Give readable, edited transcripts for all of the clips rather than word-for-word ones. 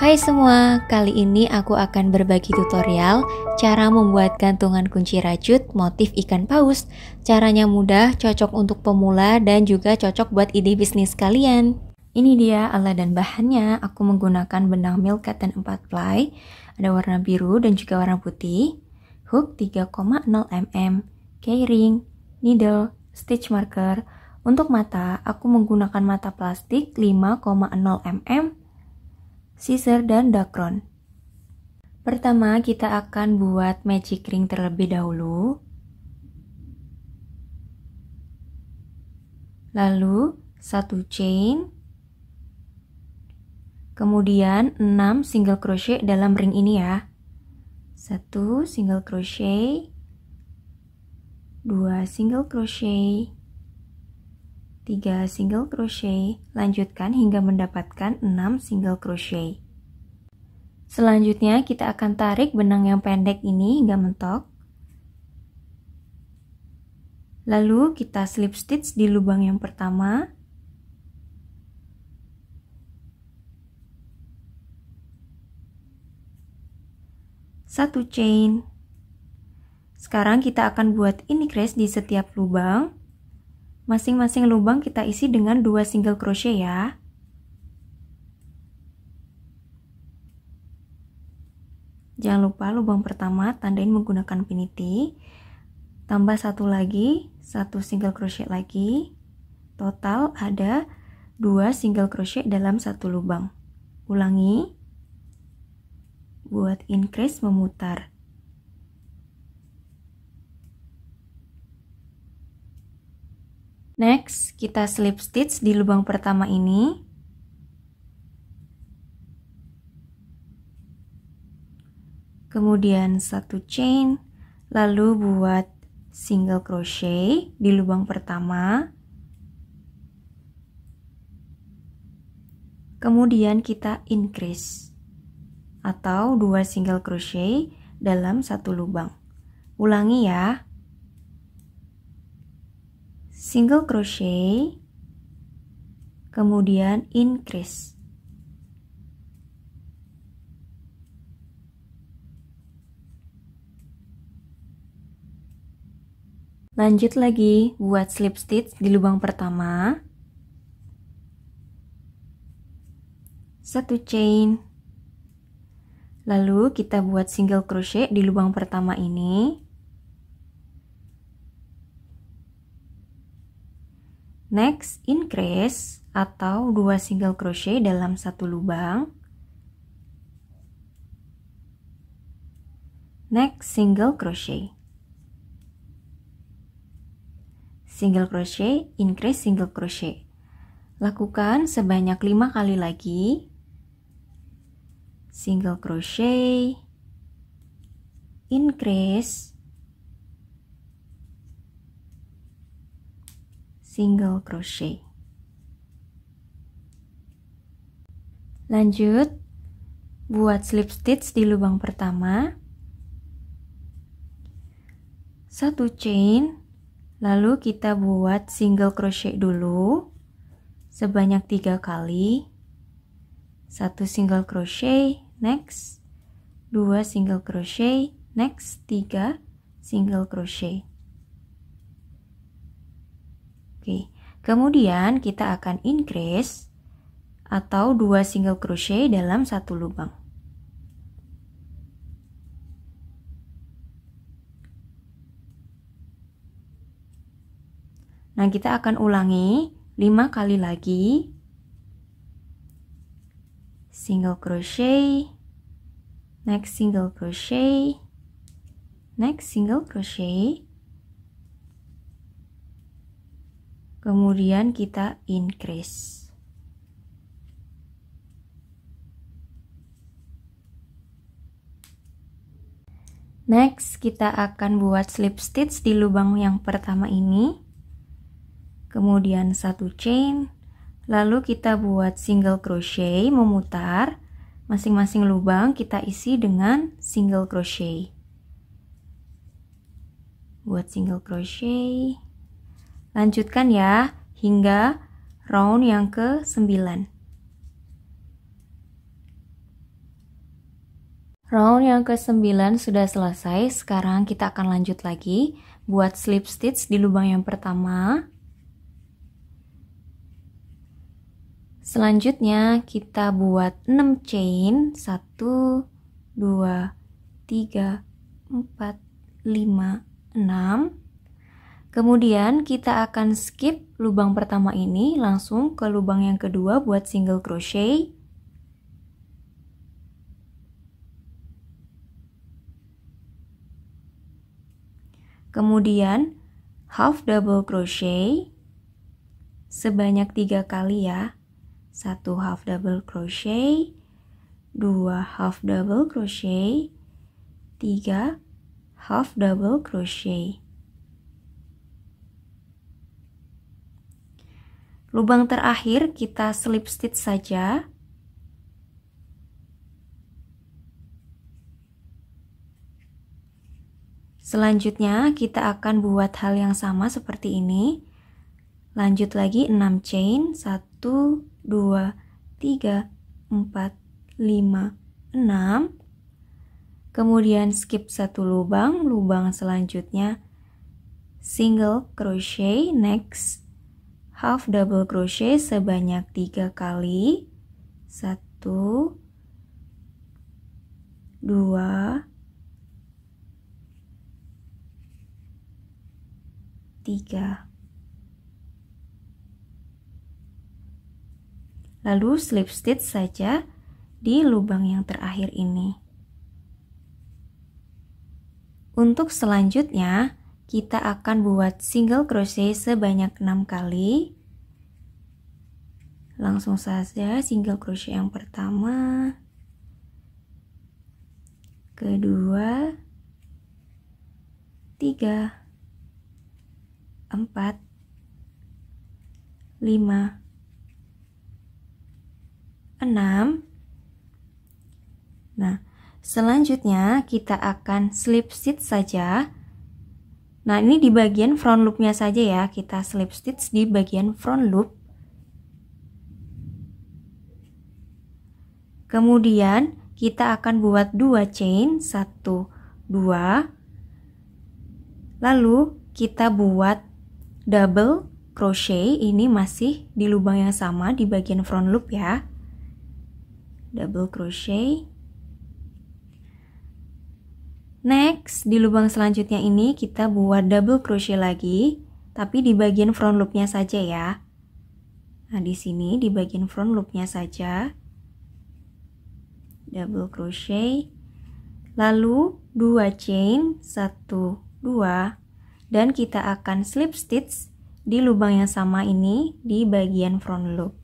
Hai semua, kali ini aku akan berbagi tutorial cara membuat gantungan kunci rajut motif ikan paus. Caranya mudah, cocok untuk pemula dan juga cocok buat ide bisnis kalian. Ini dia alat dan bahannya. Aku menggunakan benang milk cotton 4 ply, ada warna biru dan juga warna putih, hook 3,0 mm, keyring, needle, stitch marker. Untuk mata, aku menggunakan mata plastik 5,0 mm, scissor dan dakron. Pertama kita akan buat magic ring terlebih dahulu. Lalu 1 chain. Kemudian 6 single crochet dalam ring ini ya. 1 single crochet, 2 single crochet, 3 single crochet, lanjutkan hingga mendapatkan 6 single crochet. Selanjutnya kita akan tarik benang yang pendek ini hingga mentok. Lalu kita slip stitch di lubang yang pertama. Satu chain. Sekarang kita akan buat increase di setiap lubang. Masing-masing lubang kita isi dengan 2 single crochet ya. Jangan lupa lubang pertama tandain menggunakan piniti. Tambah satu lagi, 1 single crochet lagi. Total ada 2 single crochet dalam satu lubang. Ulangi. Buat increase memutar. Next, kita slip stitch di lubang pertama ini. Kemudian 1 chain, lalu buat single crochet di lubang pertama. Kemudian kita increase atau 2 single crochet dalam satu lubang. Ulangi ya. Single crochet, kemudian increase. Lanjut lagi buat slip stitch di lubang pertama. 1 chain. Lalu kita buat single crochet di lubang pertama ini. Next, increase atau 2 single crochet dalam satu lubang. Next, single crochet. Single crochet, increase, single crochet. Lakukan sebanyak 5 kali lagi. Single crochet, increase, single crochet. Lanjut, buat slip stitch di lubang pertama. 1 chain. Lalu kita buat single crochet dulu sebanyak 3 kali. 1 single crochet, next 2 single crochet, next 3 single crochet. Oke, kemudian kita akan increase atau 2 single crochet dalam satu lubang. Nah, kita akan ulangi 5 kali lagi. Single crochet, next single crochet, next single crochet. Kemudian kita increase. Next, kita akan buat slip stitch di lubang yang pertama ini. Kemudian 1 chain, lalu kita buat single crochet memutar. Masing-masing lubang kita isi dengan single crochet. Buat single crochet. Lanjutkan ya hingga round yang ke-9. Round yang ke-9 sudah selesai. Sekarang kita akan lanjut lagi buat slip stitch di lubang yang pertama. Selanjutnya kita buat 6 chain, 1 2 3 4 5 6. Kemudian kita akan skip lubang pertama ini, langsung ke lubang yang kedua buat single crochet. Kemudian half double crochet sebanyak 3 kali ya. 1 half double crochet, 2 half double crochet, 3 half double crochet. Lubang terakhir kita slip stitch saja. Selanjutnya kita akan buat hal yang sama seperti ini. Lanjut lagi 6 chain, 1 2 3 4 5 6. Kemudian skip satu lubang, lubang selanjutnya single crochet, next half double crochet sebanyak 3 kali. 1 2 3. Lalu slip stitch saja di lubang yang terakhir ini. Untuk selanjutnya kita akan buat single crochet sebanyak 6 kali. Langsung saja single crochet yang pertama, kedua, 3, 4, 5, 6. Nah, selanjutnya kita akan slip stitch saja. Nah, ini di bagian front loopnya saja ya, kita slip stitch di bagian front loop. Kemudian kita akan buat 2 chain, 1 2. Lalu kita buat double crochet, ini masih di lubang yang sama di bagian front loop ya. Double crochet. Next, di lubang selanjutnya ini kita buat double crochet lagi, tapi di bagian front loopnya saja ya. Nah, di sini di bagian front loopnya saja. Double crochet. Lalu 2 chain, 1 2, dan kita akan slip stitch di lubang yang sama ini di bagian front loop.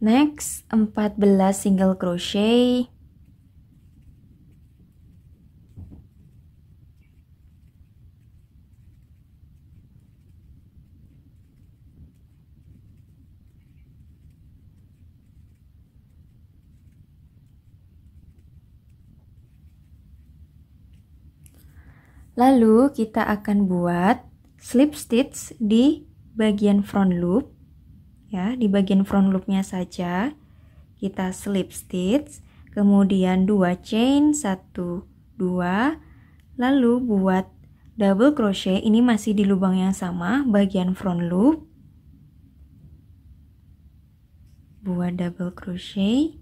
Next, 14 single crochet. Lalu kita akan buat slip stitch di bagian front loop. Ya, di bagian front loopnya saja kita slip stitch, kemudian 2 chain, 1 2, lalu buat double crochet, ini masih di lubang yang sama bagian front loop. Buat double crochet.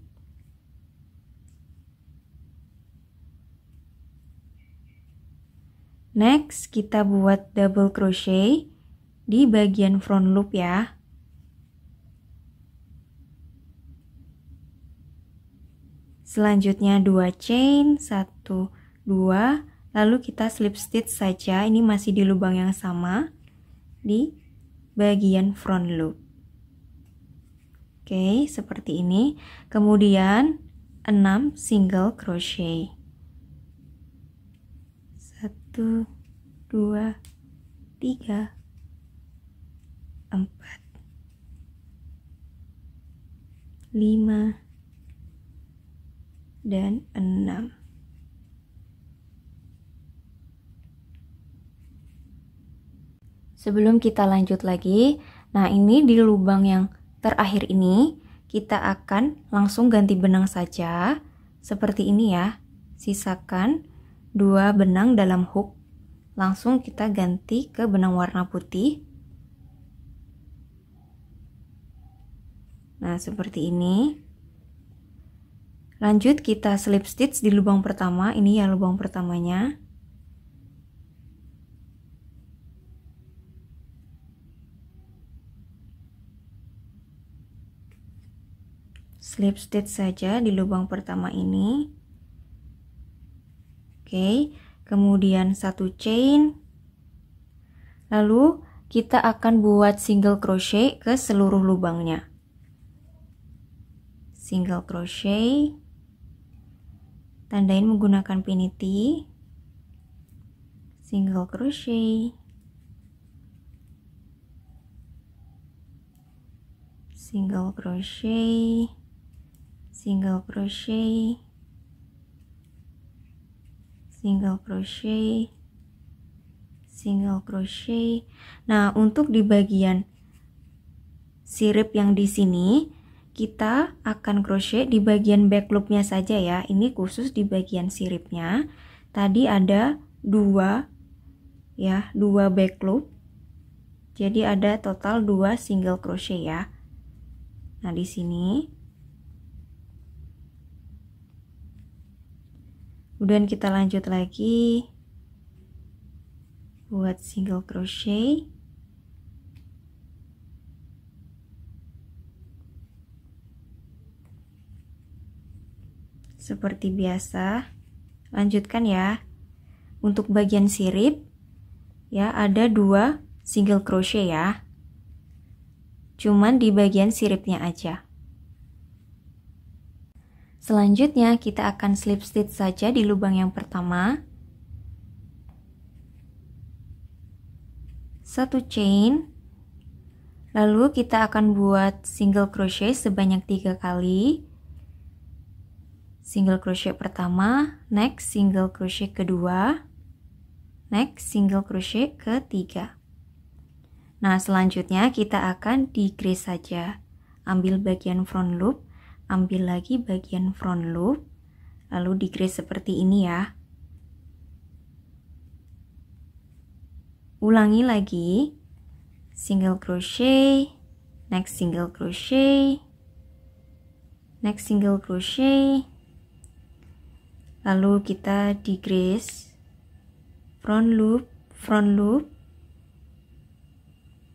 Next kita buat double crochet di bagian front loop ya. Selanjutnya 2 chain, 1 2, lalu kita slip stitch saja, ini masih di lubang yang sama di bagian front loop. Oke, seperti ini. Kemudian 6 single crochet. 1 2 3 4 5 dan 6. Sebelum kita lanjut lagi, nah ini di lubang yang terakhir ini kita akan langsung ganti benang saja, seperti ini ya. Sisakan 2 benang dalam hook, langsung kita ganti ke benang warna putih. Nah, seperti ini. Lanjut kita slip stitch di lubang pertama, ini ya lubang pertamanya. Slip stitch saja di lubang pertama ini. Oke, kemudian 1 chain. Lalu kita akan buat single crochet ke seluruh lubangnya. Single crochet. Tandain menggunakan pinity. Single crochet. Single crochet. Single crochet, single crochet, single crochet. Nah, untuk di bagian sirip yang di sini kita akan crochet di bagian back loopnya saja ya. Ini khusus di bagian siripnya. Tadi ada 2 ya, 2 back loop. Jadi ada total 2 single crochet ya. Nah, di sini kemudian kita lanjut lagi buat single crochet. Seperti biasa, lanjutkan ya. Untuk bagian sirip ya ada 2 single crochet ya. Cuman di bagian siripnya aja. Selanjutnya kita akan slip stitch saja di lubang yang pertama. 1 chain. Lalu kita akan buat single crochet sebanyak 3 kali. Single crochet pertama, next single crochet kedua, next single crochet ketiga. Nah, selanjutnya kita akan decrease saja. Ambil bagian front loop, ambil lagi bagian front loop, lalu decrease seperti ini ya. Ulangi lagi, single crochet, next single crochet, next single crochet, lalu kita decrease, front loop,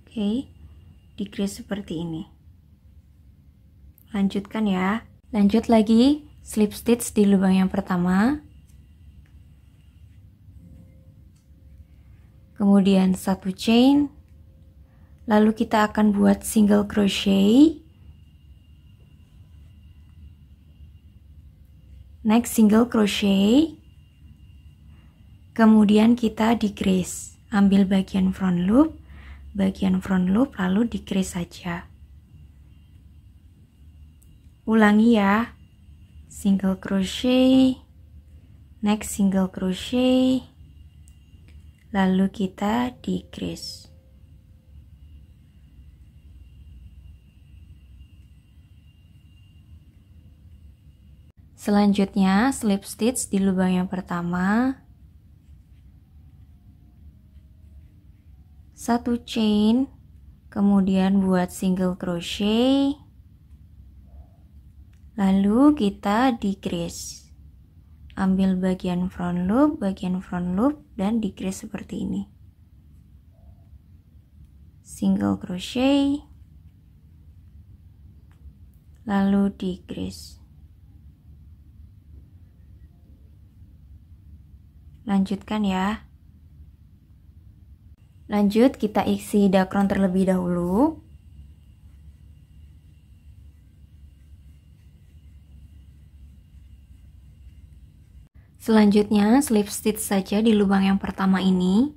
oke, decrease seperti ini. Lanjutkan ya. Lanjut lagi slip stitch di lubang yang pertama. Kemudian 1 chain. Lalu kita akan buat single crochet. Next single crochet. Kemudian kita decrease. Ambil bagian front loop, lalu decrease saja. Ulangi ya, single crochet, next single crochet, lalu kita decrease. Selanjutnya slip stitch di lubang yang pertama, 1 chain, kemudian buat single crochet, lalu kita decrease. Ambil bagian front loop, dan decrease seperti ini. Single crochet, lalu decrease. Lanjutkan ya. Lanjut kita isi dakron terlebih dahulu. Selanjutnya slip stitch saja di lubang yang pertama ini.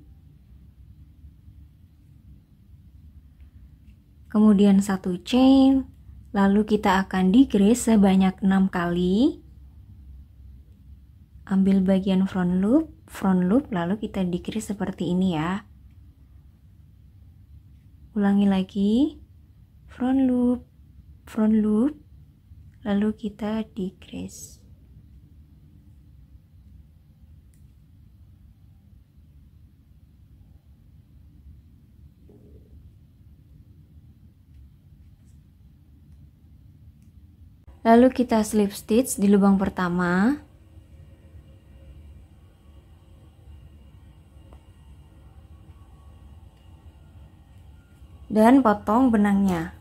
Kemudian 1 chain, lalu kita akan decrease sebanyak 6 kali. Ambil bagian front loop, lalu kita decrease seperti ini ya. Ulangi lagi, front loop, lalu kita decrease. Lalu kita slip stitch di lubang pertama. Dan potong benangnya.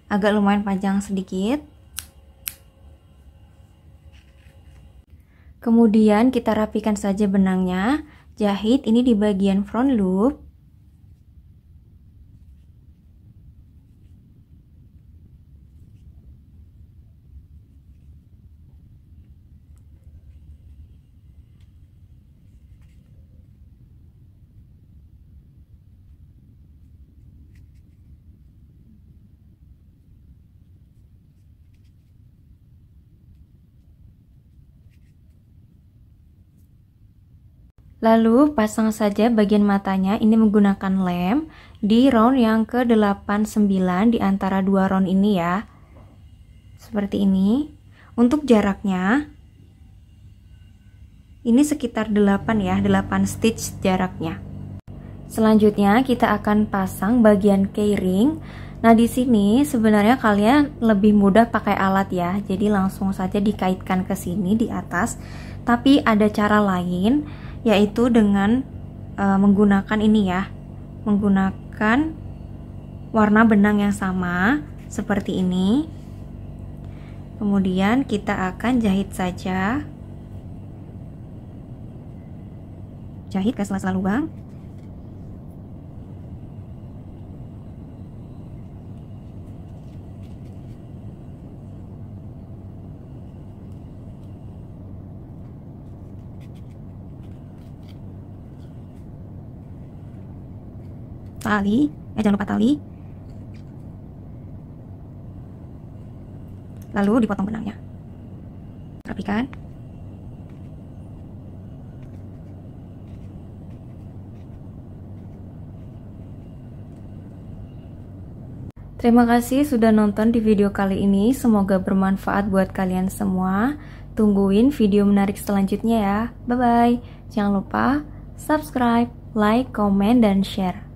Agak lumayan panjang sedikit. Kemudian kita rapikan saja benangnya. Jahit ini di bagian front loop. Lalu pasang saja bagian matanya ini menggunakan lem di round yang ke-89 di antara dua round ini ya. Seperti ini. Untuk jaraknya ini sekitar 8 ya, 8 stitch jaraknya. Selanjutnya kita akan pasang bagian keyring. Nah, di sini sebenarnya kalian lebih mudah pakai alat ya. Jadi langsung saja dikaitkan ke sini di atas. Tapi ada cara lain, yaitu dengan menggunakan ini ya, menggunakan warna benang yang sama seperti ini. Kemudian kita akan jahit saja, jahit ke sela-sela lubang. Tali, jangan lupa tali. Lalu dipotong benangnya. Rapikan. Terima kasih sudah nonton di video kali ini. Semoga bermanfaat buat kalian semua. Tungguin video menarik selanjutnya ya. Bye bye. Jangan lupa subscribe, like, komen, dan share.